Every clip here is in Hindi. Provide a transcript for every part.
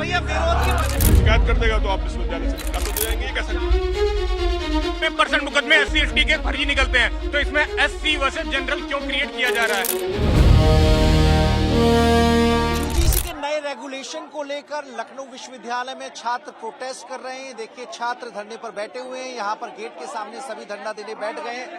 भैया विरोध की शिकायत कर देगा तो आप विश्वविद्यालय से निकाल हो जाएंगे। ये कैसे 50% मुकदमे SC/ST के फर्जी निकलते हैं, तो इसमें SC वर्सेस जनरल क्यों क्रिएट किया जा रहा है? यूजीसी के नए रेगुलेशन को लेकर लखनऊ विश्वविद्यालय में छात्र प्रोटेस्ट कर रहे हैं। देखिए छात्र धरने पर बैठे हुए हैं, यहाँ पर गेट के सामने सभी धरना देने बैठ गए हैं।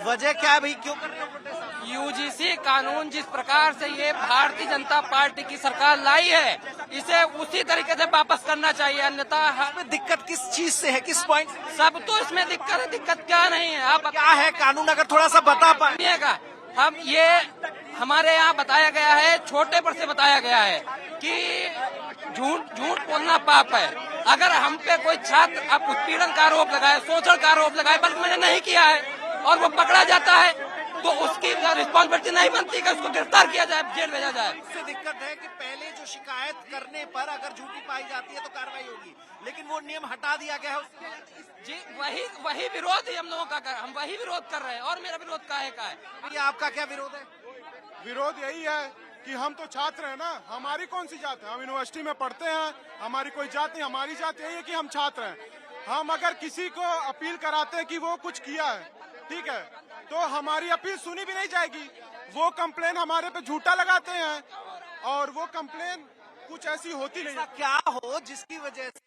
वजह क्या है भाई, क्यों कर रहे हो प्रोटेस्ट? यूजीसी कानून जिस प्रकार से ये भारतीय जनता पार्टी की सरकार लाई है, इसे उसी तरीके से वापस करना चाहिए, अन्यथा इसमें दिक्कत किस चीज से है, किस पॉइंट से? सब तो इसमें दिक्कत है। दिक्कत क्या नहीं है, आप क्या है कानून, अगर थोड़ा सा बता पाए। बताइएगा। हम ये हमारे यहाँ बताया गया है, छोटे पर से बताया गया है कि झूठ बोलना पाप है। अगर हम पे कोई छात्र अब उत्पीड़न का आरोप लगाए, शोषण का आरोप लगाए, बल्कि मैंने नहीं किया है, और वो पकड़ा जाता है, तो उसकी रिस्पॉन्सिबिलिटी नहीं बनती कि उसको गिरफ्तार किया जाए, जेल भेजा जाए। इससे दिक्कत है कि पहले जो शिकायत करने पर अगर झूठी पाई जाती है तो कार्रवाई होगी, लेकिन वो नियम हटा दिया गया है। जी वही विरोध ही हम लोगों का हम वही विरोध कर रहे हैं, और मेरा विरोध काहे का है? भैया आपका क्या विरोध है? विरोध यही है कि हम तो छात्र हैं ना, हमारी कौन सी जात है? हम यूनिवर्सिटी में पढ़ते हैं, हमारी कोई जात नहीं, हमारी जात यही है कि हम छात्र हैं। हम अगर किसी को अपील कराते हैं कि वो कुछ किया है, ठीक है, तो हमारी अपील सुनी भी नहीं जाएगी। वो कंप्लेन हमारे पे झूठा लगाते हैं और वो कंप्लेन कुछ ऐसी होती नहीं है। क्या हो जिसकी वजह से?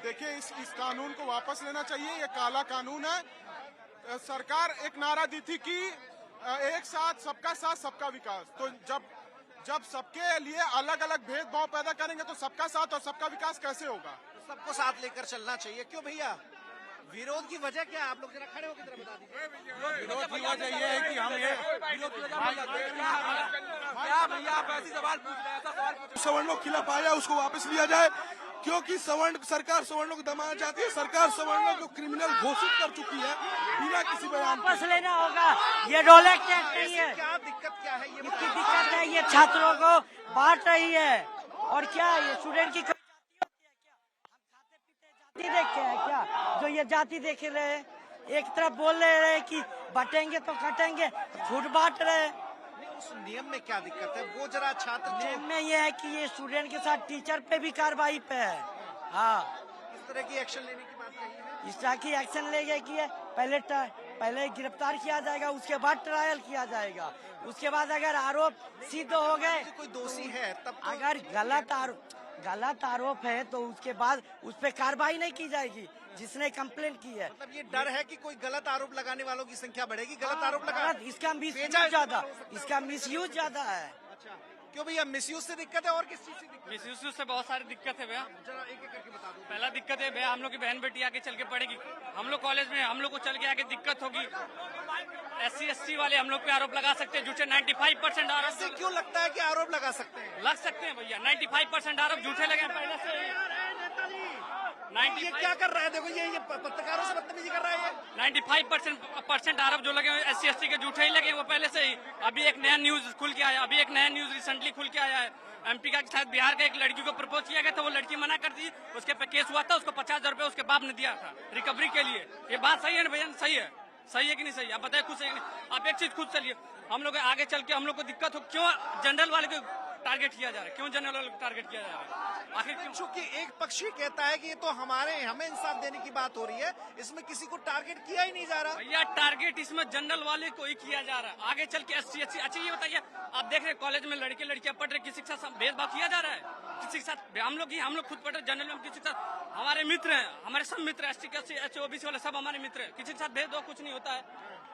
देखिए इस कानून को वापस लेना चाहिए, ये काला कानून है। सरकार एक नारा दी थी कि एक साथ सबका विकास। तो जब सबके लिए अलग अलग भेदभाव पैदा करेंगे तो सबका साथ और सबका विकास कैसे होगा? सबको साथ लेकर चलना चाहिए। क्यों भैया, विरोध की वजह क्या है? आप लोग जरा खड़े होकर बता दीजिए। विरोध की वजह ये है कि हम ये सवर्णों के खिलाफ आया, उसको वापस लिया जाए, क्योंकि सरकार सवर्णों को दबाना चाहती है। सरकार सवर्णों को क्रिमिनल घोषित कर चुकी है बिना किसी बयान। वापस लेना होगा। ये रोलेक्स एक्ट नहीं है। क्या दिक्कत क्या है? ये इसकी दिक्कत है, ये छात्रों को बांट रही है। और क्या ये स्टूडेंट की जाति देखे है क्या? जो ये जाति देख रहे हैं, एक तरफ बोल रहे हैं कि बांटेंगे तो कटेंगे, खुद बांट रहे हैं। उस नियम में क्या दिक्कत है? वो जरा छात्र नियम में ये है कि ये स्टूडेंट के साथ टीचर पे भी कार्रवाई पे है। हाँ, इस तरह की एक्शन लेने की बात कही है। इस तरह की एक्शन लेगा कि पहले गिरफ्तार किया जाएगा, उसके बाद ट्रायल किया जाएगा, उसके बाद अगर आरोप सिद्ध हो गए, कोई दोषी है तब तो अगर गलत आरोप है तो उसके बाद उस पर कार्रवाई नहीं की जाएगी जिसने कंप्लेंट की है। मतलब ये डर है कि कोई गलत आरोप लगाने वालों की संख्या बढ़ेगी। गलत आरोप लगा, इसका मिसयूज ज्यादा है। अच्छा, क्यों भैया मिसयूज से दिक्कत है और किस चीज से दिक्कत है? मिसयूज से बहुत सारी दिक्कत है भैया। जरा एक एक करके बता दो। पहला दिक्कत है भैया, हम लोग की बहन बेटी आगे चल के पढ़ेगी, हम लोग कॉलेज में हम लोग को चल के आगे दिक्कत होगी। SC/ST वाले हम लोग पे आरोप लगा सकते हैं, झूठे 95% आरोप। ऐसे क्यों लगता है कि आरोप लगा सकते हैं? लग सकते हैं भैया, 95% आरोप झूठे लगे पहले से। ये क्या कर रहा है? देखो ये पत्रकारों से बदतमीजी कर रहा है। ये 95% आरोप जो लगे SC/ST के झूठे ही लगे वो पहले से ही। अभी एक नया न्यूज खुल के आया, अभी एक नया न्यूज रिसेंटली खुल के आया है। MP का शायद बिहार का एक लड़की को प्रपोज किया गया था, वो लड़की मना कर दी, उसके पे केस हुआ था, उसको 50,000 रुपए उसके बाप ने दिया था रिकवरी के लिए। ये बात सही है ना भैया? सही है, सही है कि नहीं सही? आप बताइए खुद सही है कि नहीं? आप एक चीज खुद चलिए, हम लोग आगे चल के हम लोग को दिक्कत हो, क्यों जनरल वाले को टारगेट किया जा रहा है? क्यों जनरल वाले को टारगेट किया जा रहा है? आखिर क्यों? चूंकि एक पक्षी कहता है कि ये तो हमें इंसाफ देने की बात हो रही है, इसमें किसी को टारगेट किया ही नहीं जा रहा। भैया टारगेट इसमें जनरल वाले को ही किया जा रहा है। आगे चल के SC/ST। अच्छा ये बताइए, आप देख रहे कॉलेज में लड़के लड़कियां पढ़ रहे, किसी के साथ भेदभाव किया जा रहा है? किसी के साथ हम लोग खुद पढ़ रहे जनरल में, किसी के साथ हमारे मित्र हैं, हमारे सब मित्र ST SC OBC वाले सब हमारे मित्र हैं, किसी के साथ भेदभाव कुछ नहीं होता है।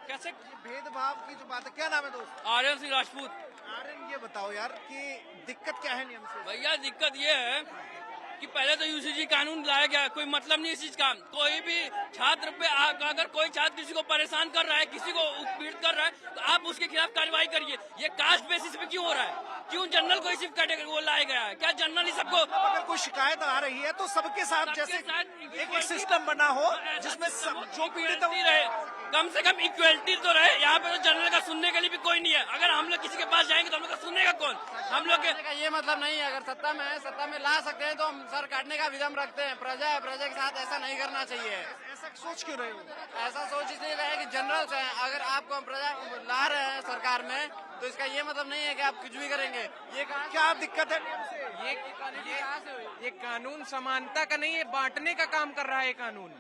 कैसे भेदभाव की जो बात है, क्या नाम है दोस्त? आर्यन सिंह राजपूत। आर्यन ये बताओ यार कि दिक्कत क्या है नियम से? भैया दिक्कत ये है कि पहले तो UGC कानून लाया गया, कोई मतलब नहीं इस चीज का। कोई भी छात्र पे अगर कोई छात्र किसी को परेशान कर रहा है, किसी को उत्पीड़ित कर रहा है, तो आप उसके खिलाफ कार्रवाई करिए। ये कास्ट बेसिस पे क्यों हो रहा है? क्यों जनरल को सिर्फ कैटेगरी वो लाया गया है? क्या जनरल ही सबको? अगर कोई शिकायत आ रही है तो सबके साथ जैसे एक सिस्टम बना हो जिसमें जो पीड़ित रहे, कम से कम इक्वलिटी तो रहे। यहाँ पे तो जनरल का सुनने के लिए भी कोई नहीं है। अगर हम लोग किसी के पास जाएंगे तो हम लोग का सुनेगा कौन? हम लोग का ये मतलब नहीं है, अगर सत्ता में है, सत्ता में ला सकते हैं तो हम सर काटने का विजम रखते हैं। प्रजा है, प्रजा के साथ ऐसा नहीं करना चाहिए। ऐसा सोच क्यों रहे हो? ऐसा सोच इसलिए रहे कि जनरल्स हैं, अगर आपको हम प्रजा ला रहे हैं सरकार में तो इसका ये मतलब नहीं है कि आप कुछ भी करेंगे। ये कहा क्या दिक्कत है नियम से? ये कानून समानता का नहीं है, बांटने का काम कर रहा है। कानून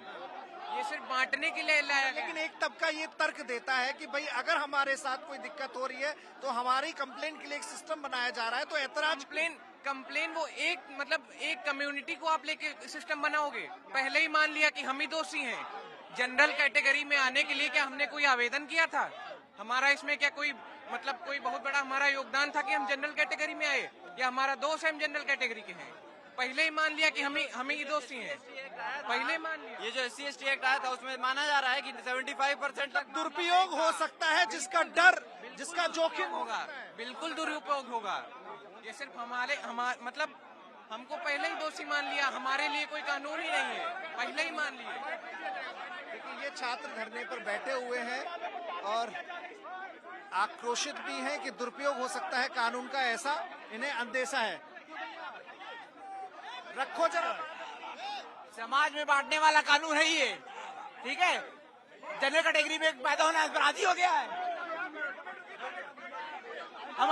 ये सिर्फ बांटने के लिए लाया गया। लेकिन एक तबका ये तर्क देता है कि भाई अगर हमारे साथ कोई दिक्कत हो रही है तो हमारी कंप्लेंट के लिए एक सिस्टम बनाया जा रहा है, तो ऐतराज कंप्लेन वो एक कम्युनिटी को आप लेके सिस्टम बनाओगे। पहले ही मान लिया कि हम ही दोषी हैं। जनरल कैटेगरी में आने के लिए क्या हमने कोई आवेदन किया था? हमारा इसमें क्या कोई बहुत बड़ा हमारा योगदान था कि हम जनरल कैटेगरी में आए, या हमारा दोष है हम जनरल कैटेगरी के हैं? पहले ही मान लिया कि हम ही दोषी हैं। पहले ही मान लिया। ये जो SC/ST एक्ट आया था उसमें माना जा रहा है कि 75% तक दुरुपयोग हो सकता है, जिसका डर, जिसका जोखिम होगा, बिल्कुल दुरुपयोग होगा। ये सिर्फ मतलब हमको पहले ही दोषी मान लिया, हमारे लिए कोई कानून ही नहीं है, पहले ही मान लिया। देखिए, ये छात्र धरने पर बैठे हुए हैं और आक्रोशित भी हैं कि दुरुपयोग हो सकता है कानून का, ऐसा इन्हें अंदेशा है। रखो जरा। समाज में बांटने वाला कानून है ये, ठीक है? जनरल कैटेगरी में पैदा होना अपराधी हो गया है। हम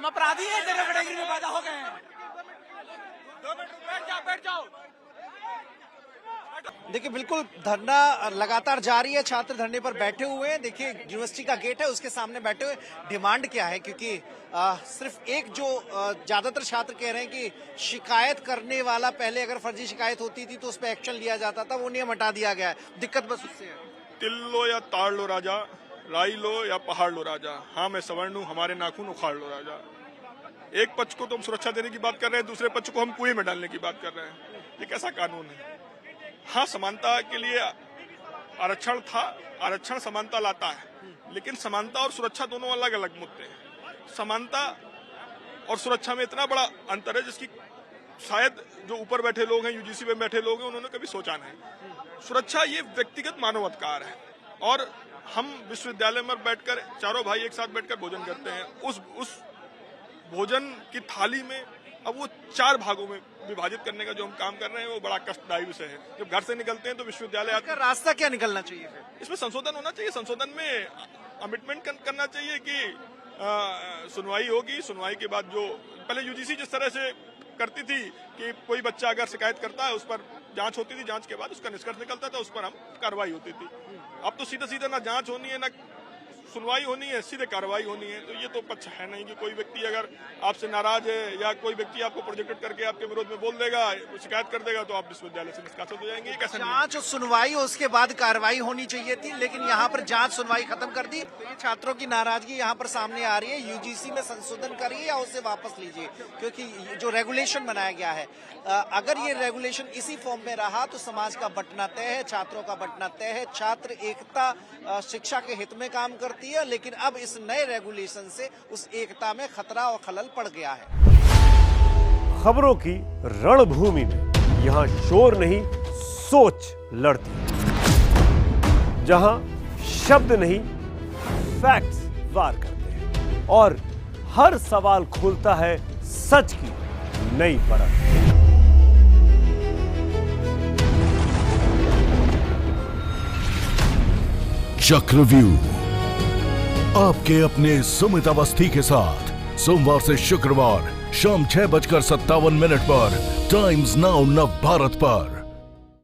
अपराधी हैं, जनरल कैटेगरी में पैदा हो गए हैं। 2 मिनट बैठ जाओ। देखिए, बिल्कुल धरना लगातार जारी है, छात्र धरने पर बैठे हुए हैं। देखिए, यूनिवर्सिटी का गेट है, उसके सामने बैठे हुए। डिमांड क्या है? क्योंकि सिर्फ एक जो ज्यादातर छात्र कह रहे हैं कि शिकायत करने वाला, पहले अगर फर्जी शिकायत होती थी तो उस पर एक्शन लिया जाता था, वो नियम हटा दिया गया है। दिक्कत बस उससे है। तिल लो या ताड़ लो राजा, राई लो या पहाड़ लो राजा, हाँ मैं सवर्ण हूँ, हमारे नाखून उखाड़ लो राजा। एक पक्ष को तो हम सुरक्षा देने की बात कर रहे हैं, दूसरे पक्ष को हम कुएं में डालने की बात कर रहे हैं। ये कैसा कानून है? हाँ, समानता के लिए आरक्षण था, आरक्षण समानता लाता है, लेकिन समानता और सुरक्षा दोनों अलग अलग मुद्दे हैं। समानता और सुरक्षा में इतना बड़ा अंतर है जिसकी शायद जो ऊपर बैठे लोग हैं, UGC में बैठे लोग हैं, उन्होंने कभी सोचा नहीं। सुरक्षा ये व्यक्तिगत मानवाधिकार है और हम विश्वविद्यालय में बैठकर चारों भाई एक साथ बैठकर भोजन करते हैं। उस भोजन की थाली में अब वो 4 भागों में विभाजित करने का जो हम काम कर रहे हैं वो बड़ा कष्टदायी विषय है। जब घर से निकलते हैं तो विश्वविद्यालय इसका रास्ता क्या निकलना चाहिए फिर? इसमें संशोधन होना चाहिए। संशोधन में कमिटमेंट करना चाहिए कि सुनवाई होगी। सुनवाई के बाद जो पहले UGC जिस तरह से करती थी कि कोई बच्चा अगर शिकायत करता है उस पर जांच होती थी, जांच के बाद उसका निष्कर्ष निकलता था, उस पर हम कार्रवाई होती थी। अब तो सीधा ना जांच होनी है, ना सुनवाई होनी है, सीधे कार्रवाई होनी है। तो ये तो पक्ष है नहीं कि कोई व्यक्ति अगर आपसे नाराज है या कोई व्यक्ति आपको प्रोजेक्टेड करके आपके विरोध में बोल देगा, शिकायत कर देगा, तो आप विश्वविद्यालय से निष्कासित हो जाएंगे। कैसे जांच और सुनवाई और उसके बाद कार्रवाई होनी चाहिए थी, लेकिन यहाँ पर जांच सुनवाई खत्म कर दी। तो ये छात्रों की नाराजगी यहाँ पर सामने आ रही है। UGC में संशोधन करिए या उसे वापस लीजिए, क्योंकि जो रेगुलेशन बनाया गया है, अगर ये रेगुलेशन इसी फॉर्म में रहा तो समाज का बंटना तय है, छात्रों का बंटना तय है। छात्र एकता शिक्षा के हित में काम करती है, लेकिन अब इस नए रेगुलेशन से उस एकता में खतरा और खलल पड़ गया है। खबरों की रणभूमि में यहाँ शोर नहीं, सोच लड़ती है। जहां शब्द नहीं, फैक्ट्स वार करते हैं और हर सवाल खोलता है सच की नई परत। चक्रव्यूह आपके अपने सुमित अवस्थी के साथ सोमवार से शुक्रवार शाम 6:57 पर टाइम्स नाउ नव भारत पर।